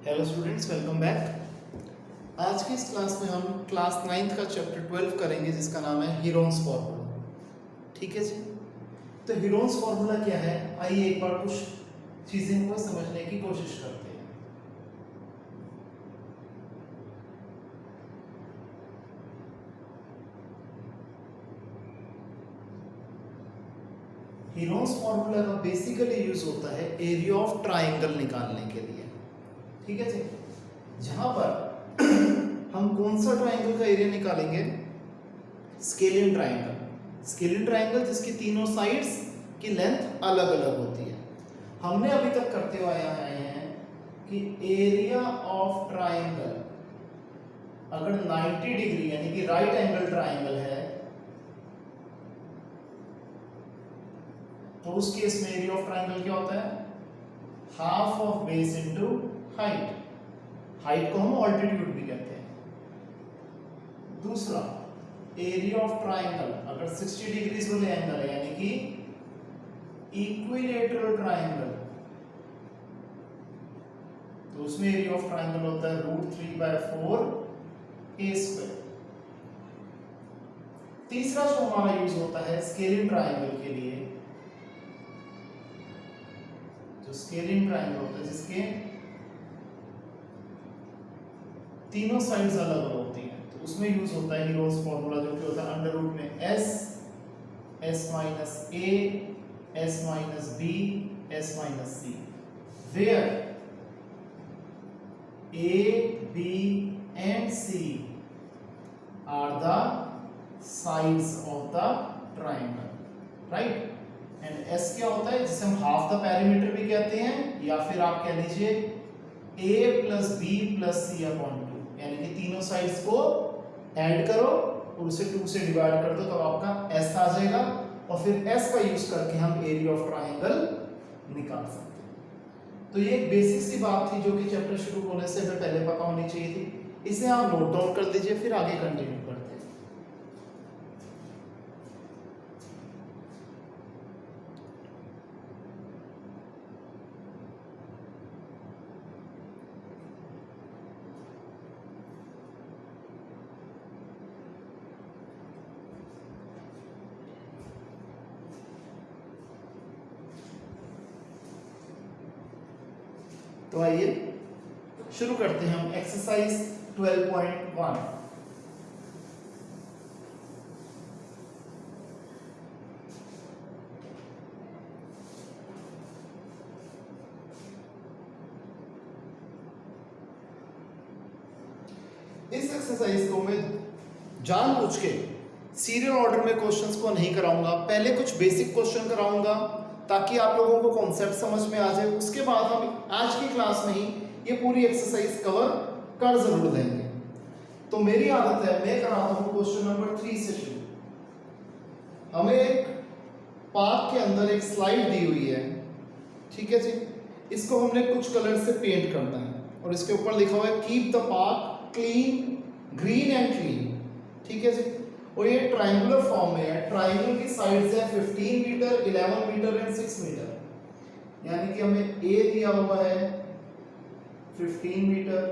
Hello students, welcome back. आज की इस क्लास में हम क्लास 9th का चैप्टर 12 करेंगे जिसका नाम है हीरोन्स फार्मूला। ठीक है जी। तो हीरोन्स फार्मूला क्या है, आइए एक बार कुछ चीजें को समझने की कोशिश करते हैं। हीरोन्स फार्मूला का बेसिकली यूज होता है एरिया ऑफ ट्राइंगल निकालने के लिए। ठीक है जी। जहां पर हम कौन सा ट्राइंगल का एरिया निकालेंगे, स्केलियन ट्राइंगल। स्केलियन ट्राइंगल जिसकी तीनों साइड्स की लेंथ अलग अलग होती है। हमने अभी तक करते हुए आए हैं कि एरिया ऑफ ट्राइंगल अगर 90 डिग्री यानी कि राइट एंगल ट्राइंगल है तो उस केस में एरिया ऑफ ट्राइंगल क्या होता है, half of base into height. Height को हम ऑल्टीट्यूड भी कहते हैं। दूसरा, एरिया ऑफ ट्राइंगल अगर 60 डिग्रीज वाले एंगल है यानी कि इक्विलेटरल ट्राइंगल तो उसमें एरिया ऑफ ट्राइंगल होता है √3/4 a²। तीसरा जो हमारा यूज होता है स्केलियन ट्राइंगल के लिए, जो स्केलियन ट्राइंगल होता है जिसके तीनों साइड्स अलग अलग होती हैं, तो उसमें यूज होता है हीरोन्स फार्मूला जो कि होता है अंडर रूट में s - a s - b s - c, where a b and c are the sides of the triangle, right? and s क्या होता है, जिसे हम हाफ द पेरीमीटर भी कहते हैं, या फिर आप कह लीजिए a + b + c/2, यानी कि तीनों साइड्स को ऐड करो और उसे 2 से डिवाइड कर दो तो आपका s आ जाएगा, और फिर s का यूज करके हम एरिया ऑफ ट्राइंगल निकाल सकते हैं। तो ये एक बेसिक सी बात थी जो कि चैप्टर शुरू होने से पहले पता होनी चाहिए थी। इसे आप नोट डाउन कर लीजिए, फिर आगे कंटिन्यू करते हैं। तो आइए शुरू करते हैं हम एक्सरसाइज 12.1। इस एक्सरसाइज को मैं जानबूझ के सीरियल ऑर्डर में क्वेश्चंस को नहीं कराऊंगा, पहले कुछ बेसिक क्वेश्चन कराऊंगा ताकि आप लोगों को कॉन्सेप्ट समझ में आ जाए। उसके बाद हम आज की क्लास में ही ये पूरी एक्सरसाइज कवर कर जरूर देंगे। तो मेरी आदत है, मैं कराता हूं क्वेश्चन नंबर 3 से शुरू। हमें एक पार्क के अंदर एक स्लाइड दी हुई है, ठीक है जी। इसको हमने कुछ कलर से पेंट करना है और इसके ऊपर लिखा हुआ है keep the park clean, green and clean, ठीक है जी। और ये ट्रायंगुलर फॉर्म में है। ट्रायंगल की साइड्स है 15 मीटर, 11 मीटर एंड 6 मीटर, यानी कि हमें ए दिया हुआ है 15 मीटर,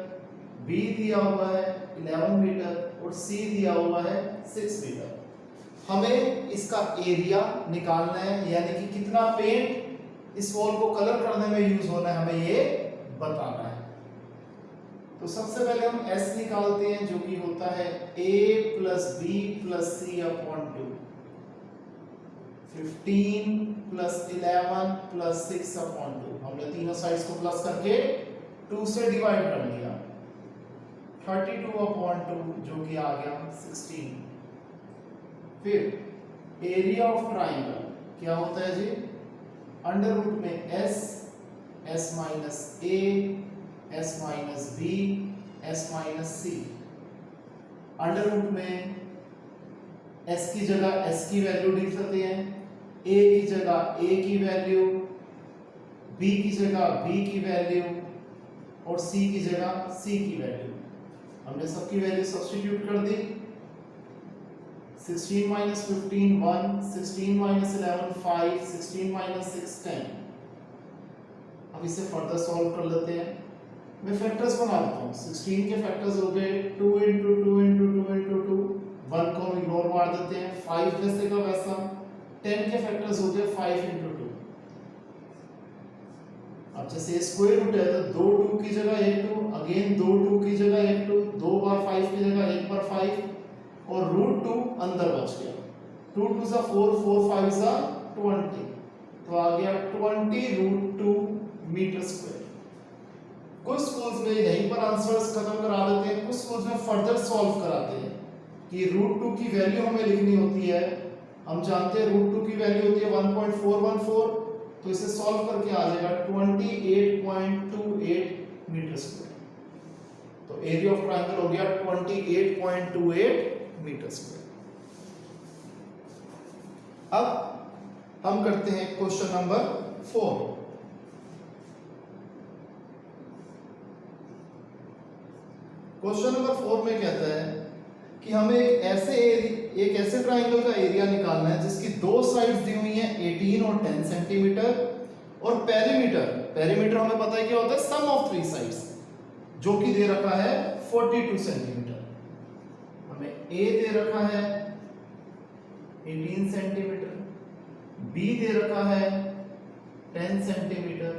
बी दिया हुआ है 11 मीटर और सी दिया हुआ है 6 मीटर। हमें इसका एरिया निकालना है, यानी कि कितना पेंट इस वॉल को कलर करने में यूज होना है, हमें ये बताना है। तो सबसे पहले हम s निकालते हैं जो कि होता है a + b + c/2, 15 + 11 + 6/2। हमने तीनों साइड्स को प्लस करके 2 से डिवाइड कर लिया, 32/2 जो कि आ गया 16। फिर एरिया ऑफ ट्राइंगल क्या होता है जी, अंडर रूट में s - a s - b s - c। Under root में s की जगह s की वैल्यू लिख सकते हैं, a की जगह a की वैल्यू, b की जगह b की वैल्यू और c की जगह c की वैल्यू। हमने सबकी वैल्यू सब्स्टिट्यूट कर दी। 16 - 15 1, 16 - 11 5, 16 - 6 10। अब इसे फर्दर सॉल्व कर लेते हैं। मैं फैक्टर्स बना देता हूँ। 16 के फैक्टर्स हो गए 2 इंटू 2 इंटू 2 इंटू 2, 1 को हम इग्नोर मार देते हैं, 5 जैसे का वैसा। 10 के फैक्टर्स हो गए 5 इंटू 2। अब जैसे स्क्वायर रूट है तो 2 2 की जगह 1 2, अगेन 2 2 की जगह 1 2, 2 बार 5 की जगह 1 बार 5 और रूट 2 अंदर बच गया। 2 2 सा 4, 4 5 सा 20, तो आ गया 20 रूट 2 मीटर स्क्वायर। कुछ स्कूल्स में यहीं पर आंसर्स खत्म करा देते हैं, कुछ स्कूल्स में फर्दर सॉल्व कराते हैं कि रूट 2 की वैल्यू हमें लिखनी होती है। हम जानते हैं रूट 2 की वैल्यू होती है 1.414, तो इसे सॉल्व करके आ जाएगा 28.28 मीटर स्क्वायर। तो एरिया ऑफ ट्रायंगल हो गया 28.28 मीटर स्क्वायर। अब हम करते हैं क्वेश्चन नंबर 4। क्वेश्चन नंबर 4 में कहता है कि हमें एक ऐसे ट्रायंगल का एरिया निकालना है जिसकी दो साइड्स दी हुई हैं 18 और 10 सेंटीमीटर, और पेरीमीटर हमें पता है क्या होता है, सम ऑफ थ्री साइड्स, जो कि दे रखा है 42 सेंटीमीटर। हमें ए दे रखा है 18 सेंटीमीटर, बी दे रखा है 10 सेंटीमीटर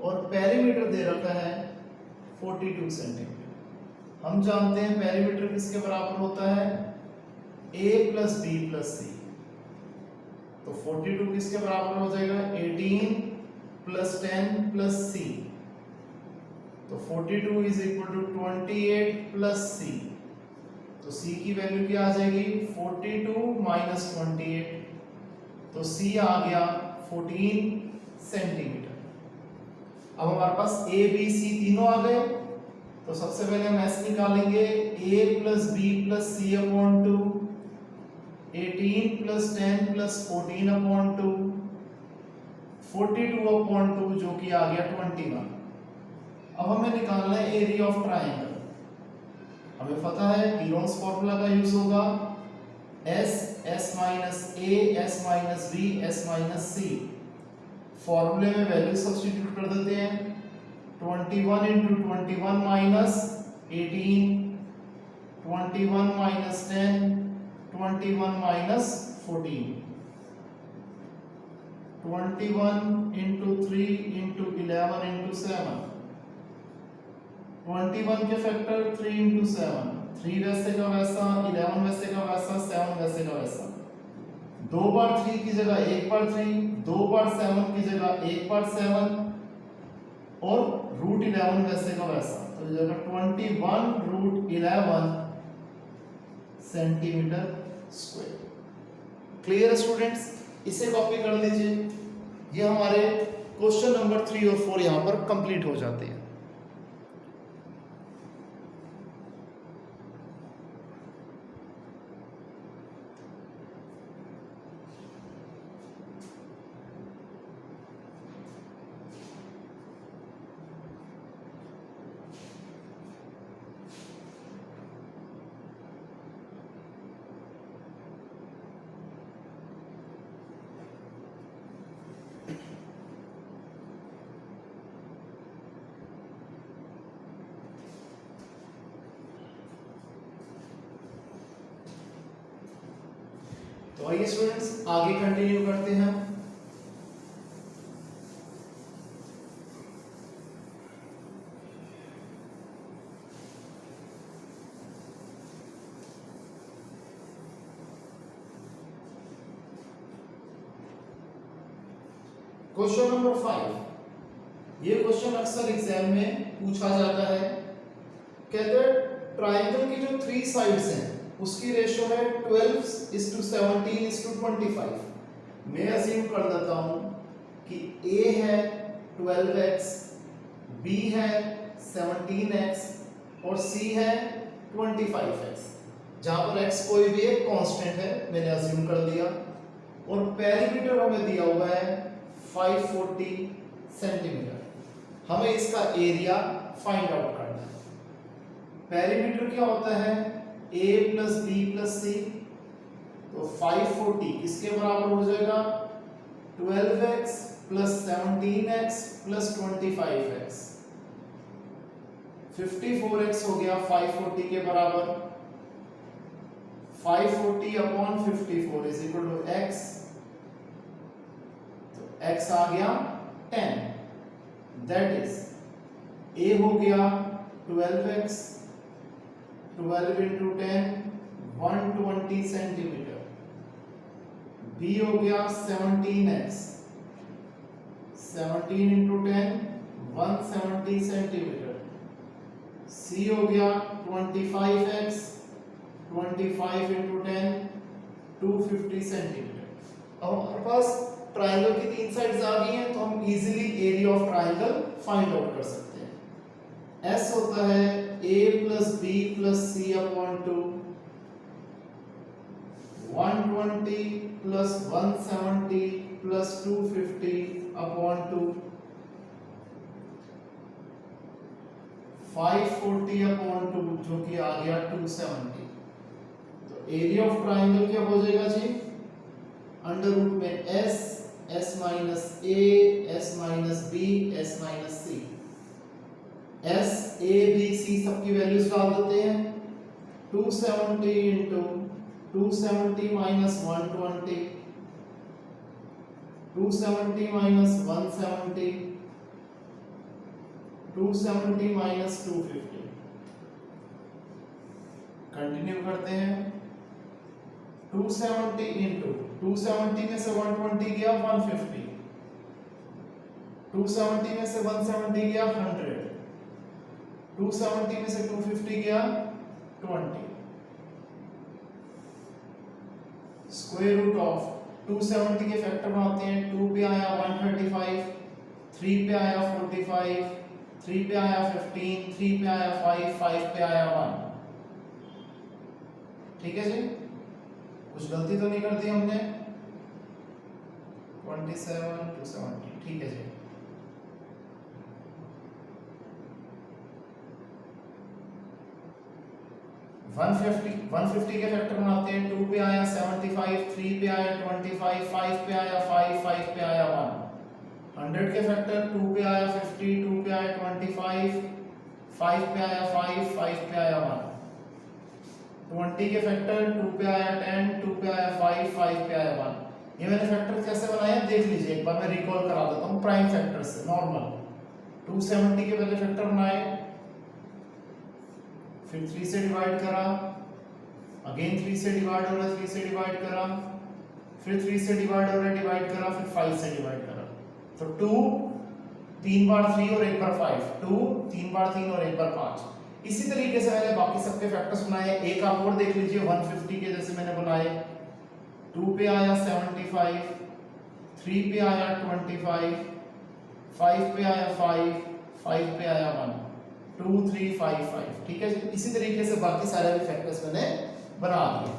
और पेरीमीटर दे रखा है 42 सेंटीमीटर। हम जानते हैं पेरीमीटर किसके बराबर होता है, a प्लस बी प्लस सी। तो 42 किसके बराबर हो जाएगा, 18 प्लस 10 प्लस सी। तो 42 इज इक्वल टू 28 प्लस सी। तो c की वैल्यू क्या आ जाएगी, 42 माइनस 28, तो c आ गया 14 सेंटीमीटर। अब हमारे पास a b c तीनों आ गए, तो सबसे पहले हम s निकालेंगे, a plus B plus C upon 2, 18 plus 10 plus 14 upon 2, 42 upon 2 जो कि आ गया 21। अब हमें निकालना है एरिया ऑफ ट्रायंगल। हमें पता है हीरोन्स फॉर्मूला का यूज होगा, s minus a, s minus b, s minus c। फॉर्मूले में वैल्यू सब्स्टिट्यूट कर देते हैं, 21 into 21 minus 18, 21 minus 10, 21 minus 14, 21 into 3 into 11 into 7, 21 के फैक्टर 3 इंटू 7, 3 वैसे का वैसा, 11 वैसे का वैसा, 7 वैसे का वैसा। 2 बार 3 की जगह 1 बार 3, 2 बार 7 की जगह 1 बार 7 और रूट 11 वैसे का वैसा, तो जगह 21 root 11 centimetre square. Clear students, इसे कॉपी कर लीजिए। ये हमारे क्वेश्चन नंबर 3 और 4 यहां पर कंप्लीट हो जाते हैं। तो आइए स्टूडेंट्स आगे कंटिन्यू करते हैं। Question number 5। ये क्वेश्चन अक्सर एग्जाम में पूछा जाता है। कहते हैं ट्रायंगल की जो 3 साइड्स हैं उसकी रेशियो है 12:17:25। मैं अज्यूम कर देता हूं कि A है 12x, B है 17x और C है 25x, जहां पर x कोई भी एक कांस्टेंट है, मैंने अज्यूम कर दिया। और पेरीमीटर हमें दिया हुआ है 540 सेंटीमीटर। हमें इसका एरिया फाइंड आउट करना है। पेरीमीटर क्या होता है, a प्लस बी प्लस सी, तो 540 किसके बराबर हो जाएगा, 12x plus 17x plus 25x। 54x हो गया 540 के बराबर, 540 upon 54 is equal to x, तो x आ गया 10, दैट इज a हो गया 12x, 12 इंटू 10 120 सेंटीमीटर, b हो गया 17x, 17 इंटू 10 170 सेंटीमीटर, c हो गया 25x, 25 इंटू 10 250 सेंटीमीटर। अब हमारे पास ट्राइंगल की तीन साइड्स आ गई हैं, तो हम easily area of triangle find out कर सकते हैं। s होता है a plus b plus c upon 2, 120 plus 170 plus 250 upon 2, 540 upon 2 जो कि आ गया 270। तो एरिया ऑफ ट्राइंगल क्या हो जाएगा जी, अंडर रूट में s minus a, s minus b, s minus c, s a b c सबकी वैल्यूज डाल देते हैं। 270 into 270 minus 120, 270 minus 170, 270 minus 250। Continue करते हैं। 270 इंटू 270 में से 120 गया 150, 270 में से 170 गया 100, 270 में से 250 गया 20, स्क्वायर रूट ऑफ 270 के फैक्टर बनाते हैं। 2 पे आया 135, 3 पे आया 45, 3 पे आया 15, 3 पे आया 5, 5 पे आया 1। ठीक है जी, कुछ गलती तो नहीं कर दी हमने। 27 270, ठीक है जी। वन फिफ्टी के फैक्टर बनाते हैं। 2 पे आया 75, 3 पे आया 25, 5 पे आया 5, 5 पे आया 1। 100 के फैक्टर 2 पे आया 50, 2 पे आया 25, 5 पे आया 5, 5 पे आया 1। 20 के फैक्टर 2 पे आया 10, 2 पे आया 5, 5 पे आया 1। ये मैंने फैक्टर कैसे बनाए देख लीजिए एक बार, मैं रिकॉल करा देता हूँ प्राइम फैक्टर से। नॉर्मल 270 के पहले फैक्टर बनाए, फिर 3 से डिवाइड करा, अगेन 3 से डिवाइड हो रहा है, 3 से डिवाइड करा, फिर 3 से डिवाइड हो रहा है, डिवाइड करा, फिर 5 से डिवाइड करा। तो 2 3 बार 3 और एक बार 5, 2 3 बार 3 और एक बार 5। इसी तरीके से मैंने बाकी सबके फैक्टर्स बनाए। एक आप और देख लीजिए 150 के जैसे मैंने बनाए। 2 पे आया 75, 3 पे आया 25, 5 पे आया 5, 5 पे आया 1, 2 3 5 5। ठीक है, इसी तरीके से बाकी सारे भी फैक्टर्स मैंने बना दिए।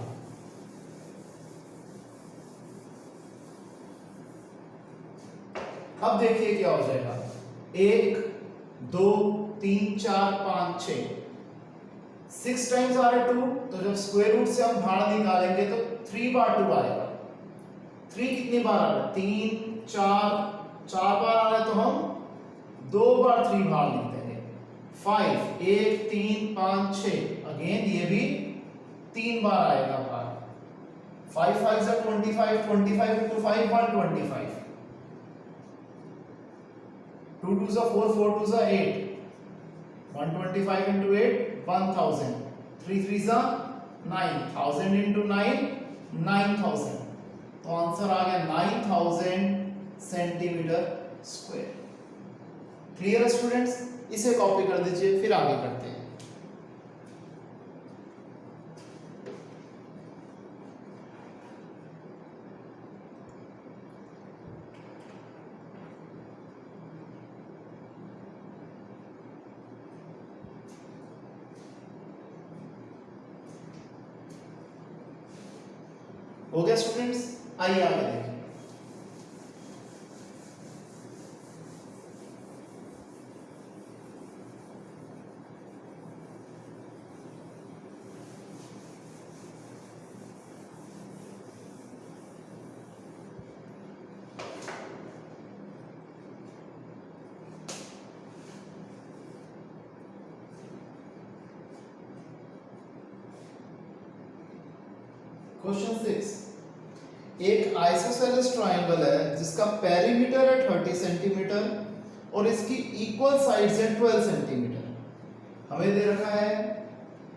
अब देखिए क्या हो जाएगा। 1 2 3 4 5 6, 6 टाइम्स आ रहा है 2, तो जब स्क्वायर रूट से हम बाहर निकालेंगे तो 3 बार 2 आएगा। 3 कितनी बार आ रहा है, 3 4 4 बार आ रहा है, तो हम 2 बार 3 बाहर लिख देंगे। 5 1 3 5 6, अगेन ये भी 3 बार आएगा बाहर। 5 5 से 25, 25 into 5 125, 2 2 से 4, 4 2 से 8, 125 into 8 1000, 3 3 से 9, 1000 into 9 9000। तो आंसर आ गया 9000 सेंटीमीटर स्क्वायर। क्लियर है स्टूडेंट्स, इसे कॉपी कर दीजिए, फिर आगे करते हैं। हो गया स्टूडेंट्स, आइए आगे देखिए। क्वेश्चन 6, एक आइसोसेलेस ट्रायंगल है जिसका पेरीमीटर है 30 सेंटीमीटर और इसकी इक्वल साइड्स हैं 12 सेंटीमीटर। हमें दे रखा है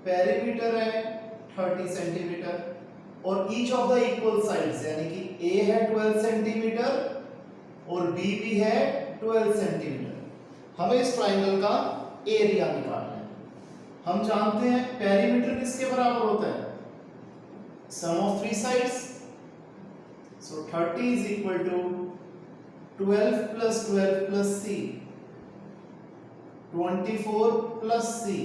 पेरीमीटर है 30 सेंटीमीटर और each of the equal sides यानी कि ए है 12 सेंटीमीटर और बी भी है 12 सेंटीमीटर। हमें इस ट्रायंगल का एरिया निकालना है। हम जानते हैं पेरीमीटर किसके बराबर होता है, sum of three sides. So 30 is equal to 12 plus 12 plus c, 24 plus c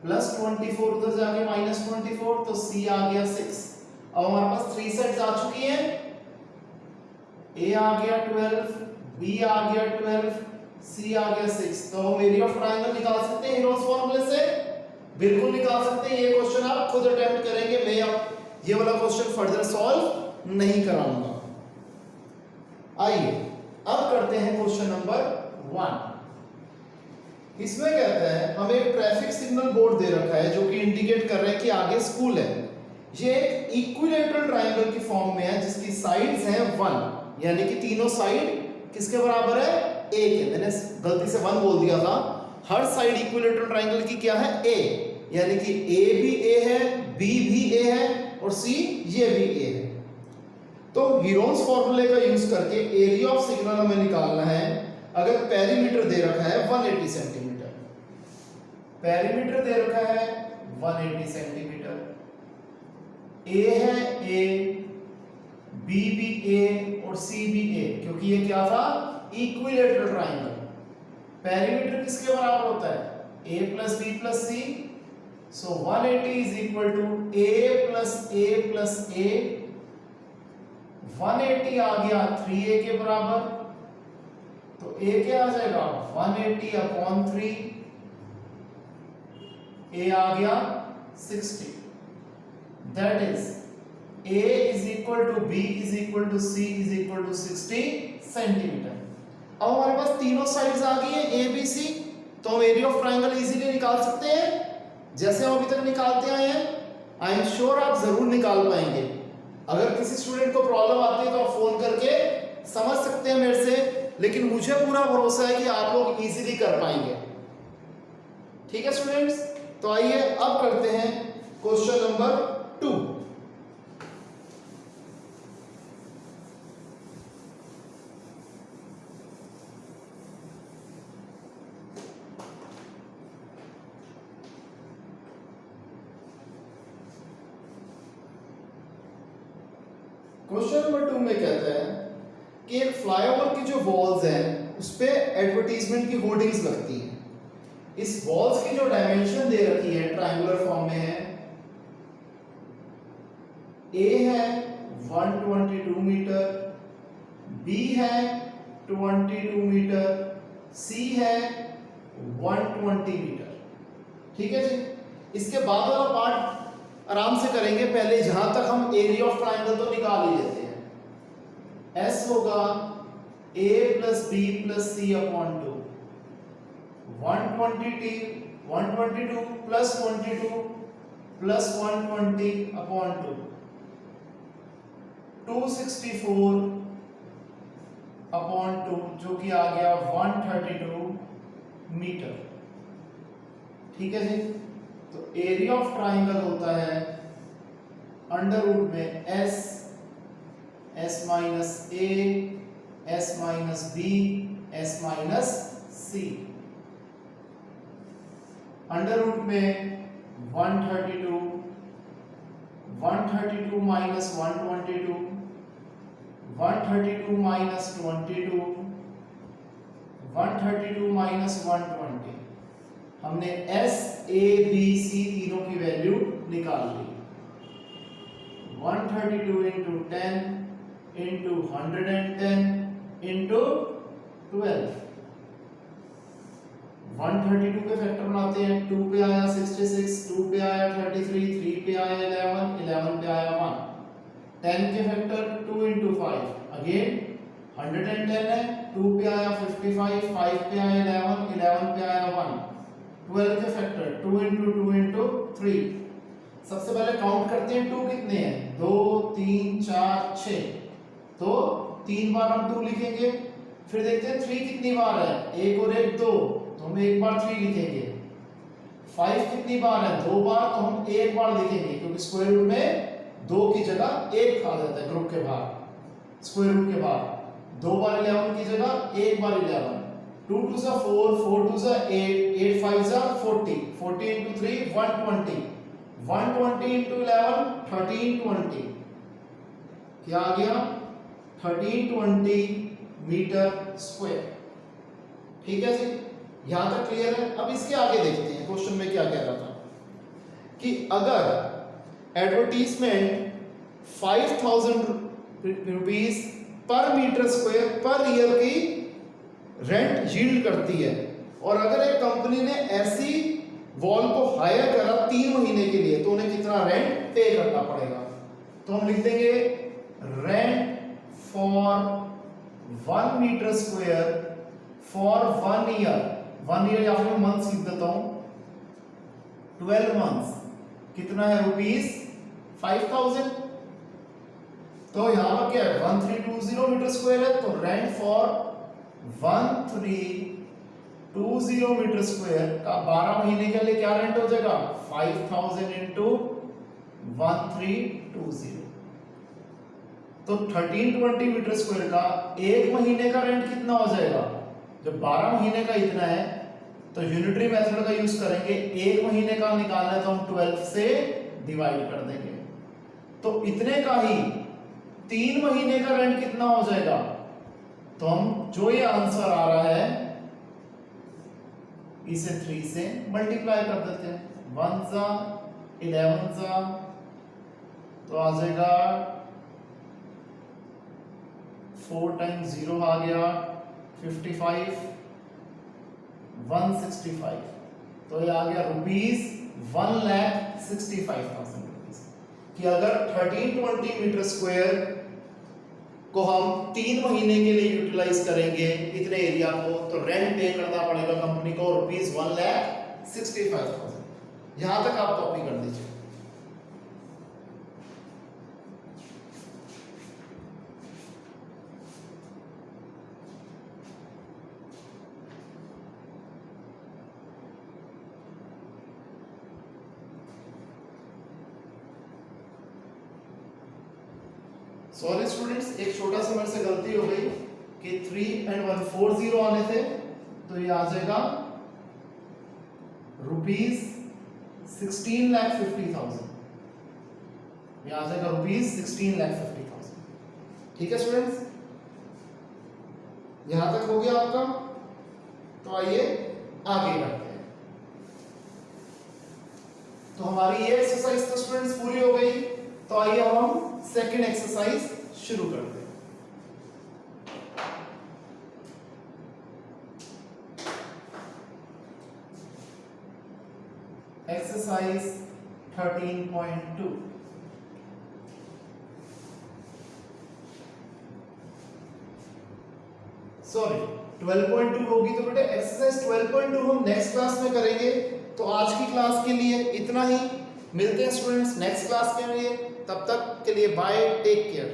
plus 24 उधर जाके minus 24 तो c आ गया 6। अब हमारे पास थ्री सेट्स आ चुकी हैं, a आ गया 12, b आ गया 12, c आ गया 6। तो हम एरिया ऑफ ट्रायंगल निकाल सकते हैं हेरोस फॉर्मूले से, बिल्कुल निकाल सकते हैं। ये क्वेश्चन आप खुद अटेम्प्ट करेंगे, मैं अब ये वाला क्वेश्चन फर्दर सॉल्व नहीं कराऊंगा। आइए अब करते हैं क्वेश्चन नंबर 1। इसमें कहता है हमें एक ट्रैफिक सिग्नल बोर्ड दे रखा है जो कि इंडिकेट कर रहा है कि आगे स्कूल है। ये एक इक्विलैटरल ट्रायंगल की फॉर्म में है जिसकी साइड्स हैं 1, यानी कि तीनों साइड किसके बराबर है, a के। मैंने गलती से 1 बोल दिया था। हर साइड इक्विलैटरल ट्रायंगल की क्या है, a, यानी कि a भी a है, b भी a है और c ये भी a है। तो हीरोन्स फॉर्मूले का यूज करके एरिया ऑफ सिग्नल हमें निकालना है। अगर पेरीमीटर दे रखा है 180 सेंटीमीटर, पेरीमीटर दे रखा है 180 सेंटीमीटर, a है a, b भी a और c भी a, क्योंकि ये क्या था, इक्विलैटरल ट्रायंगल। पेरीमीटर किसके बराबर होता है, a plus b plus c। So 180 is equal to a plus a plus a। 180 आ गया 3a के बराबर, तो a क्या आ जाएगा 180 अपॉन 3, a आ गया 60। That is a is equal to b is equal to c is equal to 60 centimetre. अब हमारे पास तीनों साइड्स आ गई हैं a b c, तो हम एरिया ऑफ ट्रायंगल इजीली निकाल सकते हैं जैसे हम अभी तक निकालते आए हैं। आई एम श्योर आप जरूर निकाल पाएंगे। अगर किसी स्टूडेंट को प्रॉब्लम आती है तो आप फोन करके समझ सकते हैं मेरे से, लेकिन मुझे पूरा भरोसा है कि आप लोग इजीली कर पाएंगे। ठीक है स्टूडेंट्स, तो आइए अब करते हैं क्वेश्चन नंबर 2। क्वेश्चन नंबर 2 में कहता है कि एक फ्लाईओवर की जो वॉल्स हैं उस पे एडवर्टीजमेंट की होर्डिंग्स लगती हैं। इस वॉल्स की जो डायमेंशन दे रखी है ट्रायंगुलर फॉर्म में है, a है 122 मीटर, b है 22 मीटर, c है 120 मीटर। ठीक है जी, इसके बाद वाला पार्ट आराम से करेंगे। पहले जहां तक हम एरिया ऑफ ट्रायंगल तो निकाल ही लेते हैं। S होगा a plus b plus c upon 2, 122 plus 22 plus 120 upon 2, 264 upon 2 जो कि आ गया 132 मीटर। ठीक है जी, तो एरिया ऑफ ट्रायंगल होता है अंडर रूट में s, s minus a, s minus b, s minus c। Under root में 132, 132 माइनस 122, 132 माइनस 22, 132 माइनस 120। हमने s, a, b, c तीनों की वैल्यू निकाल ली। 132 इंटू 10 इंटू 110 इंटू 12। 132 के फैक्टर बनाते हैं। 2 पे आया 66, 2 पे आया 33, 3 पे आया 11, 11 पे आया 1। 10 के फैक्टर 2 इंटू 5 अगेन 110 है। 2 पे आया 55, 5 पे आया 11, 11 पे आया 1। 12 के फैक्टर 2 इंटू 2 इंटू 3। सबसे पहले काउंट करते हैं 2 कितने हैं, 2 3 4 6, तो 3 बार हम 2 लिखेंगे। फिर देखते हैं 3 कितनी बार है, 1 और 1 2, तो हम 1 बार 3 लिखेंगे। 5 कितनी बार है, 2 बार, तो हम 1 बार लिखेंगे क्योंकि स्क्वायर रूट में 2 की जगह 1 आ जाता है ग्रुप के बाहर, स्क्वायर रूट के बाहर। 2 बार 11 की जगह 1 बार 11, 2 2 सा 4, 4 2 सा 8, 8 5 सा 40, 40 into 3 120, 120 into 11 1320, क्या आ गया 1320 मीटर स्क्वायर। ठीक है जी, यहां तक क्लियर है। अब इसके आगे देखते हैं क्वेश्चन में क्या कह रहा था कि अगर एडवर्टीजमेंट 5000 रुपीस पर मीटर स्क्वायर पर ईयर की रेंट यील्ड करती है, और अगर एक कंपनी ने ऐसी वॉल को हायर करा 3 महीने के लिए, तो उन्हें कितना रेंट पे करना पड़ेगा। तो हम लिख देंगे rent for 1 metre square for 1 year, 1 year या फिर मंथ्स लिख देता हूं, 12 मंथ्स, कितना है रुपीस 5000। तो यहां पर क्या है 1320 मीटर स्क्वायर है, तो रेंट फॉर 1320 मीटर स्क्वायर का 12 महीने के लिए क्या रेंट हो जाएगा 5000 इंटू 1320, तो 1320 मीटर स्क्वायर का 1 महीने का रेंट कितना हो जाएगा। जब 12 महीने का इतना है तो यूनिटरी मेथड का यूज करेंगे, 1 महीने का निकालना है तो हम 12 से डिवाइड कर देंगे, तो इतने का ही 3 महीने का रेंट कितना हो जाएगा। तो हम जो ये आंसर आ रहा है इसे 3 से मल्टीप्लाई कर देते हैं, 1 सा 11 सा, तो आ जाएगा 4 टाइम्स 0 आ गया 55, 165, तो ये आ गया रुपीस 1,65,000 रुपीस कि अगर 1320 मीटर स्क्वायर को हम 3 महीने के लिए यूटिलाइज करेंगे इतने एरिया को, तो रेंट पे करना पड़ेगा कंपनी को रुपीस 1,65,000। यहां तक आप कॉपी कर दीजिए। सॉरी स्टूडेंट्स, एक छोटा सा मेरे से गलती हो गई कि 3 and 1 4 0 आने थे, तो ये आ जाएगा रुपीस 16,50,000, ये आ जाएगा रुपीस 16,50,000। ठीक है स्टूडेंट्स, यहां तक हो गया आपका। तो आइए आगे बढ़ते हैं। तो हमारी ये एक्सरसाइज तो स्टूडेंट्स पूरी हो गई, तो आइए अब हम सेकेंड एक्सरसाइज शुरू करते हैं। एक्सरसाइज 13.2। सॉरी 12.2 होगी, तो बेटे एक्सरसाइज 12.2 हम नेक्स्ट क्लास में करेंगे। तो आज की क्लास के लिए इतना ही, मिलते हैं स्टूडेंट्स नेक्स्ट क्लास के लिए, तब तक के लिए बाय, टेक केयर।